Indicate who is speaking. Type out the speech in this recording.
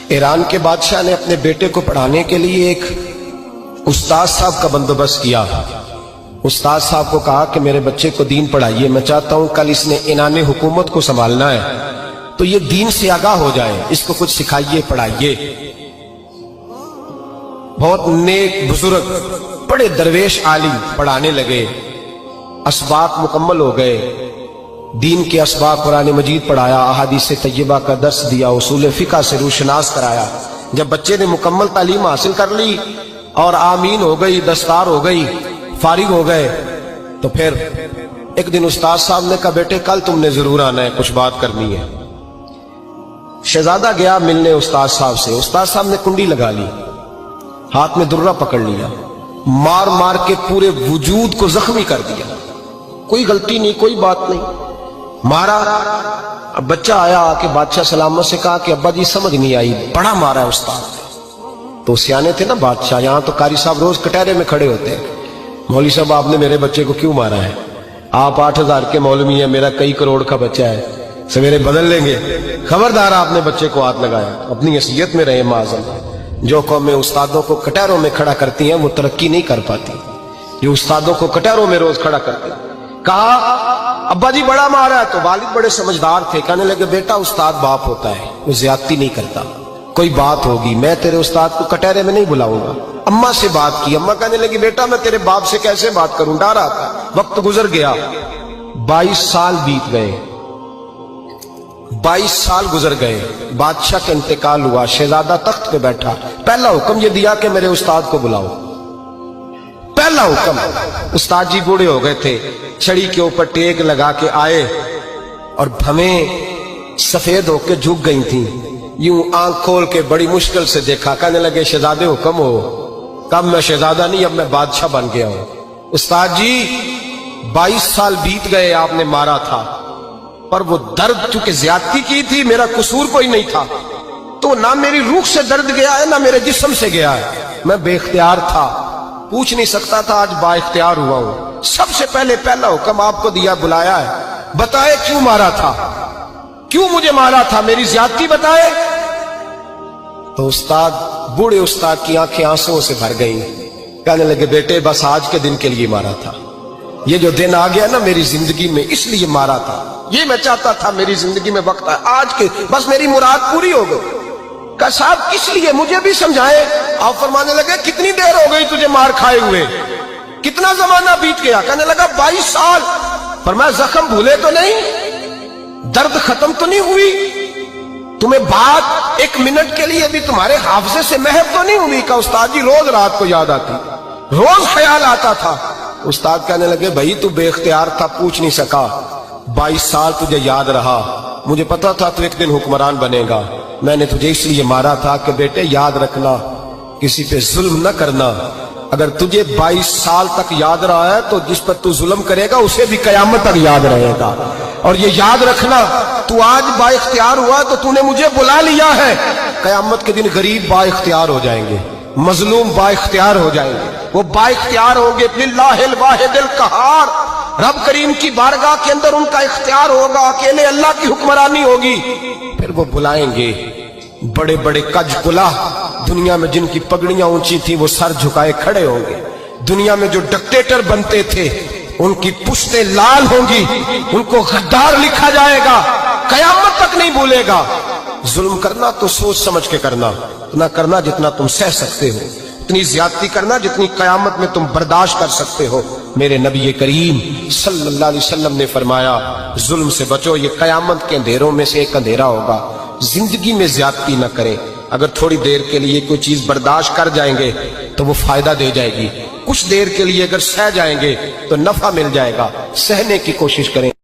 Speaker 1: ایران کے بادشاہ نے اپنے بیٹے کو پڑھانے کے لیے ایک استاد صاحب کا بندوبست کیا۔ استاد صاحب کو کہا کہ میرے بچے کو دین پڑھائیے، میں چاہتا ہوں کل اس نے عنان حکومت کو سنبھالنا ہے تو یہ دین سے آگاہ ہو جائے، اس کو کچھ سکھائیے، پڑھائیے۔ بہت نیک بزرگ بڑے درویش عالم پڑھانے لگے، اسباق مکمل ہو گئے، دین کے اسباق قرآن مجید پڑھایا، احادیث طیبہ کا درس دیا، اصول فقہ سے روشناس کرایا۔ جب بچے نے مکمل تعلیم حاصل کر لی اور آمین ہو گئی، دستار ہو گئی، فارغ ہو گئے، تو پھر ایک دن استاد صاحب نے کہا بیٹے کل تم نے ضرور آنا ہے، کچھ بات کرنی ہے۔ شہزادہ گیا ملنے استاد صاحب سے، استاد صاحب نے کنڈی لگا لی، ہاتھ میں درہ پکڑ لیا، مار مار کے پورے وجود کو زخمی کر دیا، کوئی غلطی نہیں، کوئی بات نہیں، مارا۔ اب بچہ آیا آ کے بادشاہ سلامت سے کہا کہ ابا جی سمجھ نہیں آئی، بڑا مارا ہے استاد نے۔ تو سیانے تھے نا بادشاہ، یہاں تو قاری صاحب روز کٹہرے میں کھڑے ہوتے ہیں، مولوی صاحب آپ نے میرے بچے کو کیوں مارا ہے؟ آپ 8,000 کے مولوی ہیں، میرا کئی کروڑ کا بچہ ہے، سویرے بدل لیں گے، خبردار آپ نے بچے کو ہاتھ لگایا، اپنی حیثیت میں رہے معاذ اللہ۔ جو قومیں استادوں کو کٹہروں میں کھڑا کرتی ہیں وہ ترقی نہیں کر پاتی، جو استادوں کو کٹہروں میں روز کھڑا کرتے ہیں۔ کہا ابا جی بڑا مارا ہے، تو والد بڑے سمجھدار تھے، کہنے لگے بیٹا استاد باپ ہوتا ہے، وہ زیادتی نہیں کرتا، کوئی بات ہوگی میں تیرے استاد کو کٹہرے میں نہیں بلاؤں گا۔ اماں سے بات کی، اماں کہنے لگی بیٹا میں تیرے باپ سے کیسے بات کروں، ڈر رہا تھا۔ وقت گزر گیا، 22 سال بیت گئے، 22 سال گزر گئے، بادشاہ کا انتقال ہوا، شہزادہ تخت پہ بیٹھا، پہلا حکم یہ دیا کہ میرے استاد کو بلاؤ، پہلا حکم۔ استاد جی بوڑھے ہو گئے تھے، چھڑی کے اوپر ٹیک لگا کے آئے اور بھویں سفید ہو کے جھک گئی تھیں، یوں آنکھ کھول کے بڑی مشکل سے دیکھا، کہنے لگے شہزادے حکم ہو۔ کب میں شہزادہ نہیں، اب میں بادشاہ بن گیا ہوں۔ استاد جی 22 سال بیت گئے، آپ نے مارا تھا، پر وہ درد چونکہ زیادتی کی تھی، میرا قصور کوئی نہیں تھا، تو نہ میری روح سے درد گیا ہے نہ میرے جسم سے گیا ہے، میں بے اختیار تھا، پوچھ نہیں سکتا تھا، آج با اختیار ہوا ہوں۔ سب سے پہلے پہلا حکم آپ کو دیا، بلایا ہے، بتائے کیوں مارا تھا، کیوں مجھے مارا تھا، میری زیادتی بتائے۔ تو استاد، بوڑھے استاد کی آنکھیں آنسوں سے بھر گئیں، کہنے لگے بیٹے بس آج کے دن کے لیے مارا تھا، یہ جو دن آ گیا نا میری زندگی میں اس لیے مارا تھا، یہ میں چاہتا تھا میری زندگی میں وقت آئے، آج کے بس میری مراد پوری ہو گئی۔ کہا صاحب کس لیے، مجھے بھی سمجھائے۔ آپ فرمانے لگے کتنی دیر ہو گئی تجھے مار کھائے ہوئے، کتنا زمانہ بیت گیا؟ کہنے لگا 22 سال۔ فرمایا زخم بھولے تو نہیں، درد ختم تو نہیں ہوئی، تمہیں بات ایک منٹ کے لیے بھی تمہارے حافظے سے محو تو نہیں ہوئی؟ کہا استاد جی روز رات کو یاد آتی، روز خیال آتا تھا۔ استاد کہنے لگے بھائی تو بے اختیار تھا، پوچھ نہیں سکا، 22 سال تجھے یاد رہا، مجھے پتا تھا تو ایک دن حکمران بنے گا، میں نے تجھے اس لیے مارا تھا کہ بیٹے یاد رکھنا کسی پہ ظلم نہ کرنا، اگر تجھے 22 سال تک یاد رہا ہے تو جس پر تو ظلم کرے گا اسے بھی قیامت تک یاد رہے گا، اور یہ یاد رکھنا تو آج با اختیار ہوا تو تو نے مجھے بلا لیا ہے، قیامت کے دن غریب با اختیار ہو جائیں گے، مظلوم با اختیار ہو جائیں گے، وہ با اختیار ہوں گے للہ الواحد القہار، رب کریم کی بارگاہ کے اندر ان کا اختیار ہوگا، اکیلے اللہ کی حکمرانی ہوگی۔ پھر وہ بلائیں گے بڑے بڑے کج کلا، دنیا میں جن کی پگڑیاں اونچی تھی وہ سر جھکائے کھڑے ہوں گے، دنیا میں جو ڈکٹیٹر بنتے تھے ان کی پشتیں لال ہوں گی، ان کو غدار لکھا جائے گا، قیامت تک نہیں بھولے گا۔ ظلم کرنا تو سوچ سمجھ کے کرنا، اتنا کرنا جتنا تم سہ سکتے ہو، اتنی زیادتی کرنا جتنی قیامت میں تم برداشت کر سکتے ہو۔ میرے نبی کریم صلی اللہ علیہ وسلم نے فرمایا ظلم سے بچو، یہ قیامت کے اندھیروں میں سے ایک اندھیرا ہوگا۔ زندگی میں زیادتی نہ کریں، اگر تھوڑی دیر کے لیے کوئی چیز برداشت کر جائیں گے تو وہ فائدہ دے جائے گی، کچھ دیر کے لیے اگر سہ جائیں گے تو نفع مل جائے گا، سہنے کی کوشش کریں۔